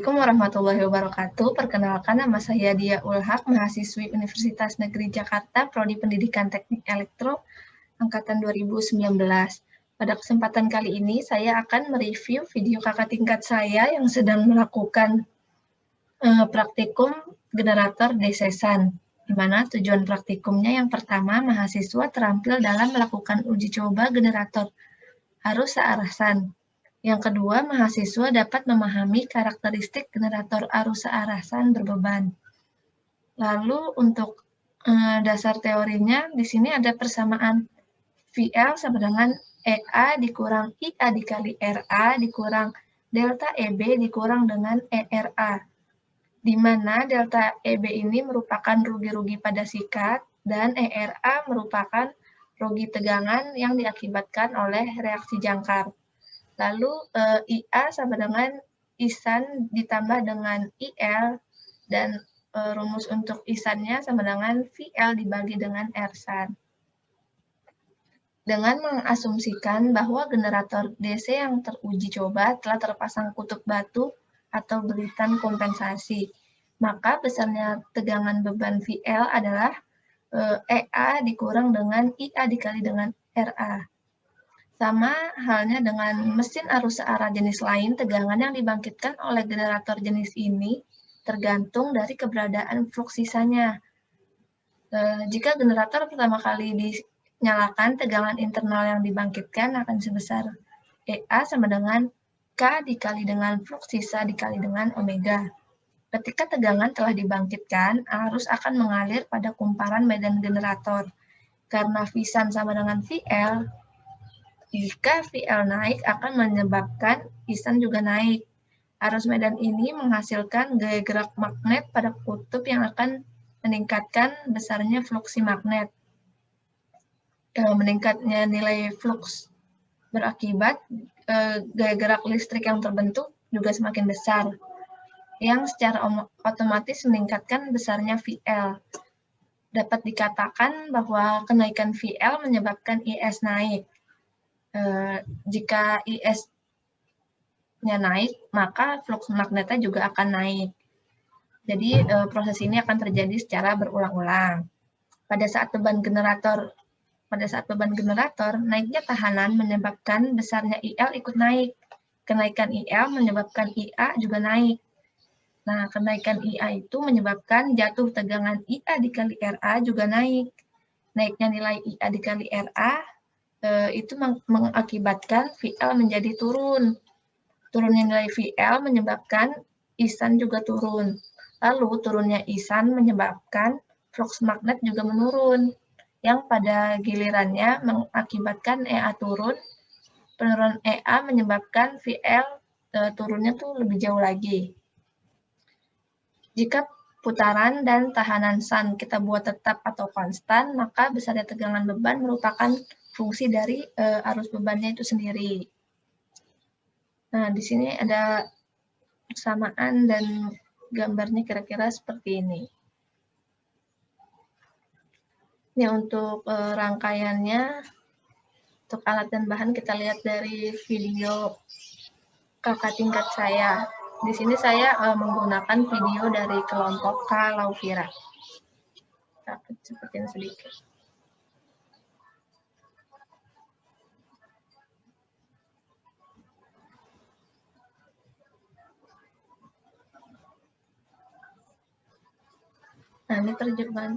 Assalamualaikum warahmatullahi wabarakatuh. Perkenalkan, nama saya Dia Ulhaq, mahasiswi Universitas Negeri Jakarta, Prodi Pendidikan Teknik Elektro, Angkatan 2019. Pada kesempatan kali ini, saya akan mereview video kakak tingkat saya yang sedang melakukan praktikum generator DC-SAN, di mana tujuan praktikumnya yang pertama, mahasiswa terampil dalam melakukan uji coba generator arus searah SAN. Yang kedua, mahasiswa dapat memahami karakteristik generator arus searah SAN berbeban. Lalu untuk dasar teorinya, di sini ada persamaan VL sama dengan EA dikurang IA dikali RA dikurang delta EB dikurang dengan ERA. Di mana delta EB ini merupakan rugi-rugi pada sikat dan ERA merupakan rugi tegangan yang diakibatkan oleh reaksi jangkar. Lalu IA sama dengan ISAN ditambah dengan IL, dan rumus untuk ISAN-nya sama dengan VL dibagi dengan RSAN. Dengan mengasumsikan bahwa generator DC yang teruji coba telah terpasang kutub batu atau belitan kompensasi, maka besarnya tegangan beban VL adalah EA dikurang dengan IA dikali dengan RA. Sama halnya dengan mesin arus searah jenis lain, tegangan yang dibangkitkan oleh generator jenis ini tergantung dari keberadaan flux sisanya. Jika generator pertama kali dinyalakan, tegangan internal yang dibangkitkan akan sebesar EA sama dengan K dikali dengan flux sisa dikali dengan omega. Ketika tegangan telah dibangkitkan, arus akan mengalir pada kumparan medan generator. Karena V-SAN sama dengan VL, jika VL naik akan menyebabkan ISAN juga naik. Arus medan ini menghasilkan gaya gerak magnet pada kutub yang akan meningkatkan besarnya fluksi magnet. Meningkatnya nilai flux berakibat gaya gerak listrik yang terbentuk juga semakin besar, yang secara otomatis meningkatkan besarnya VL. Dapat dikatakan bahwa kenaikan VL menyebabkan IS naik. Jika IS-nya naik, maka flux magnetnya juga akan naik. Jadi proses ini akan terjadi secara berulang-ulang. Pada saat beban generator, naiknya tahanan menyebabkan besarnya IL ikut naik. Kenaikan IL menyebabkan IA juga naik. Nah, kenaikan IA itu menyebabkan jatuh tegangan IA dikali RA juga naik. Naiknya nilai IA dikali RA itu mengakibatkan VL menjadi turun. Turunnya nilai VL menyebabkan ISAN juga turun. Lalu turunnya ISAN menyebabkan flux magnet juga menurun, yang pada gilirannya mengakibatkan EA turun. Penurunan EA menyebabkan VL turunnya tuh lebih jauh lagi. Jika putaran dan tahanan SAN kita buat tetap atau konstan, maka besarnya tegangan beban merupakan fungsi dari arus bebannya itu sendiri. Nah, di sini ada persamaan dan gambarnya kira-kira seperti ini. Ini untuk rangkaiannya, untuk alat dan bahan kita lihat dari video kakak tingkat saya. Di sini saya menggunakan video dari kelompok K. Lauvira. Kita cepetin sedikit. Nah, ini terjemahan.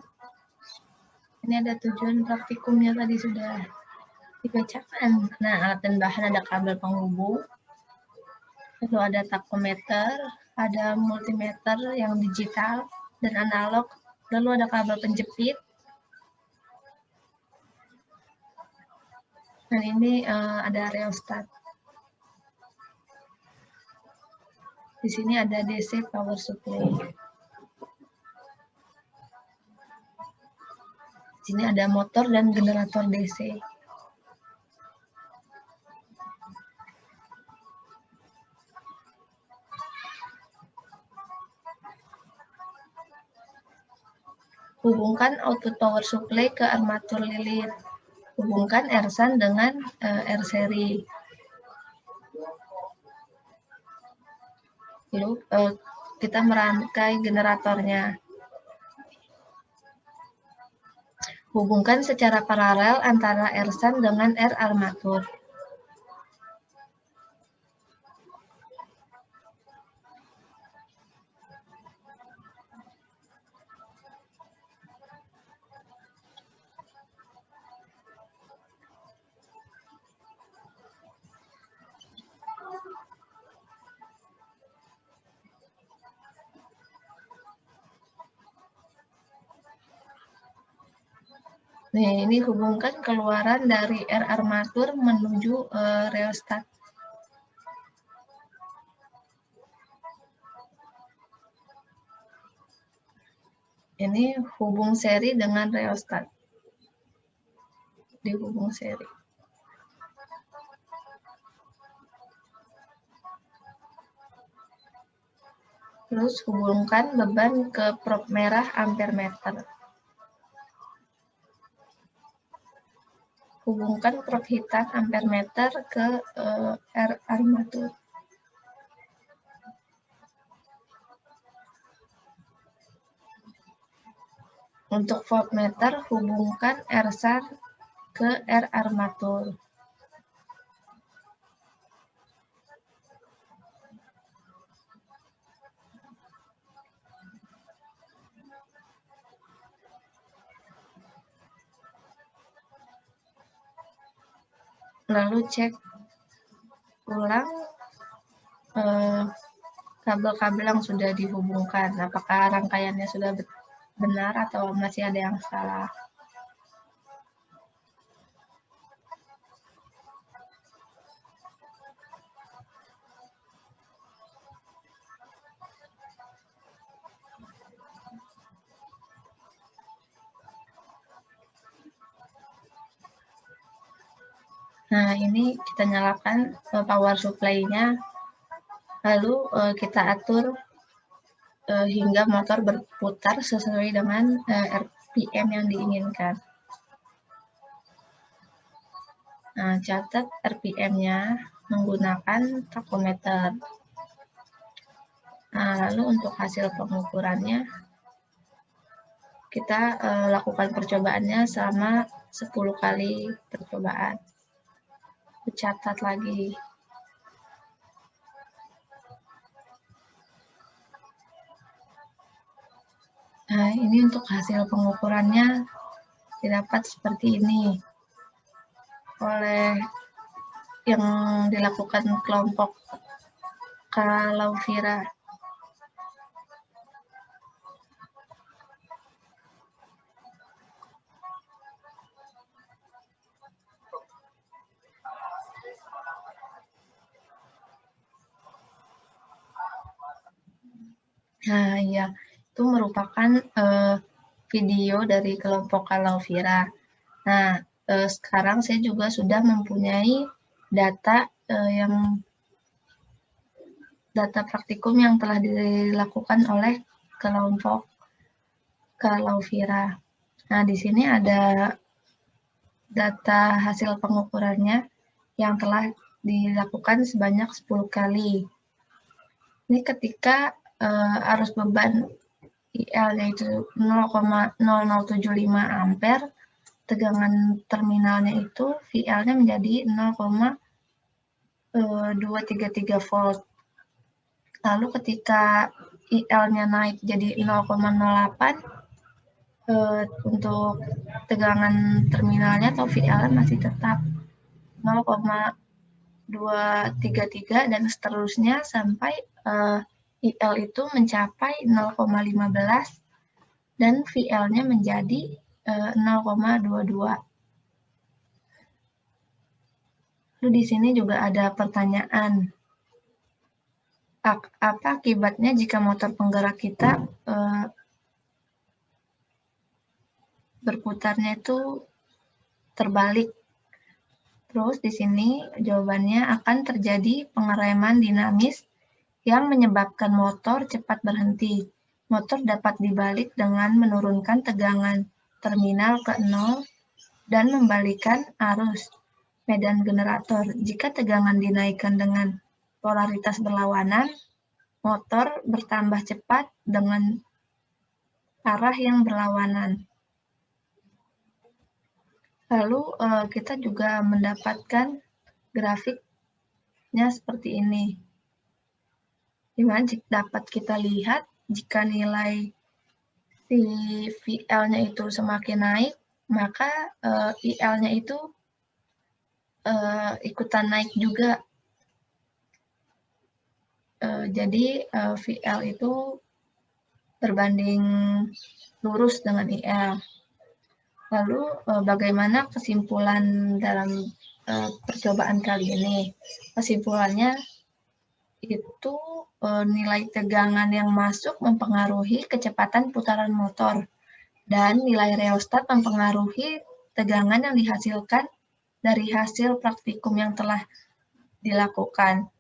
Ini ada tujuan praktikumnya tadi sudah dibacakan. Nah, alat dan bahan ada kabel penghubung, lalu ada takometer, ada multimeter yang digital dan analog, lalu ada kabel penjepit. Dan ini ada rheostat. Di sini ada DC power supply. Di sini ada motor dan generator DC. Hubungkan output power supply ke armatur lilit. Hubungkan RSAN dengan R-seri. Lalu kita merangkai generatornya. Hubungkan secara paralel antara R-SAN dengan R-armatur. Nah, ini hubungkan keluaran dari R-armatur menuju rheostat. Ini hubung seri dengan rheostat. Dihubung seri. Terus hubungkan beban ke prob merah ampere meter. Hubungkan prob hitam ampere meter ke R-armatur. Untuk voltmeter, hubungkan R-SAN ke R-armatur. Lalu cek ulang kabel-kabel yang sudah dihubungkan. Apakah rangkaiannya sudah benar atau masih ada yang salah. Nah, ini kita nyalakan power supply-nya, lalu kita atur hingga motor berputar sesuai dengan RPM yang diinginkan. Nah, catat RPM-nya menggunakan takometer. Nah, lalu untuk hasil pengukurannya, kita lakukan percobaannya selama 10 kali percobaan. Catat lagi. Nah, ini untuk hasil pengukurannya didapat seperti ini oleh yang dilakukan kelompok Kalaufira. Nah, ya, itu merupakan video dari kelompok Kalaufira. Nah, sekarang saya juga sudah mempunyai data data praktikum yang telah dilakukan oleh kelompok Kalaufira. Nah, di sini ada data hasil pengukurannya yang telah dilakukan sebanyak 10 kali. Ini ketika arus beban IL yaitu 0,0075 ampere, tegangan terminalnya itu VL-nya menjadi 0,233 volt. Lalu ketika IL-nya naik jadi 0,08, untuk tegangan terminalnya atau VL-nya masih tetap 0,233 dan seterusnya sampai IL itu mencapai 0,15 dan VL-nya menjadi 0,22. Lalu di sini juga ada pertanyaan. Apa akibatnya jika motor penggerak kita berputarnya itu terbalik? Terus di sini jawabannya akan terjadi pengereman dinamis yang menyebabkan motor cepat berhenti. Motor dapat dibalik dengan menurunkan tegangan terminal ke 0 dan membalikan arus medan generator. Jika tegangan dinaikkan dengan polaritas berlawanan, motor bertambah cepat dengan arah yang berlawanan. Lalu kita juga mendapatkan grafiknya seperti ini, di mana dapat kita lihat jika nilai si VL-nya itu semakin naik, maka IL-nya itu ikutan naik juga. Jadi VL itu berbanding lurus dengan IL. Lalu bagaimana kesimpulan dalam percobaan kali ini? Kesimpulannya itu nilai tegangan yang masuk mempengaruhi kecepatan putaran motor, dan nilai rheostat mempengaruhi tegangan yang dihasilkan dari hasil praktikum yang telah dilakukan.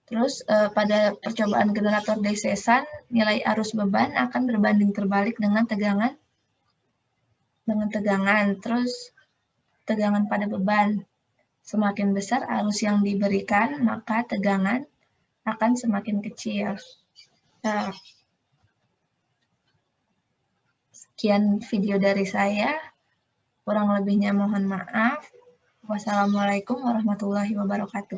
Terus pada percobaan generator DC-SAN, nilai arus beban akan berbanding terbalik dengan tegangan. Terus tegangan pada beban. Semakin besar arus yang diberikan, maka tegangan akan semakin kecil. Sekian video dari saya. Kurang lebihnya mohon maaf. Wassalamualaikum warahmatullahi wabarakatuh.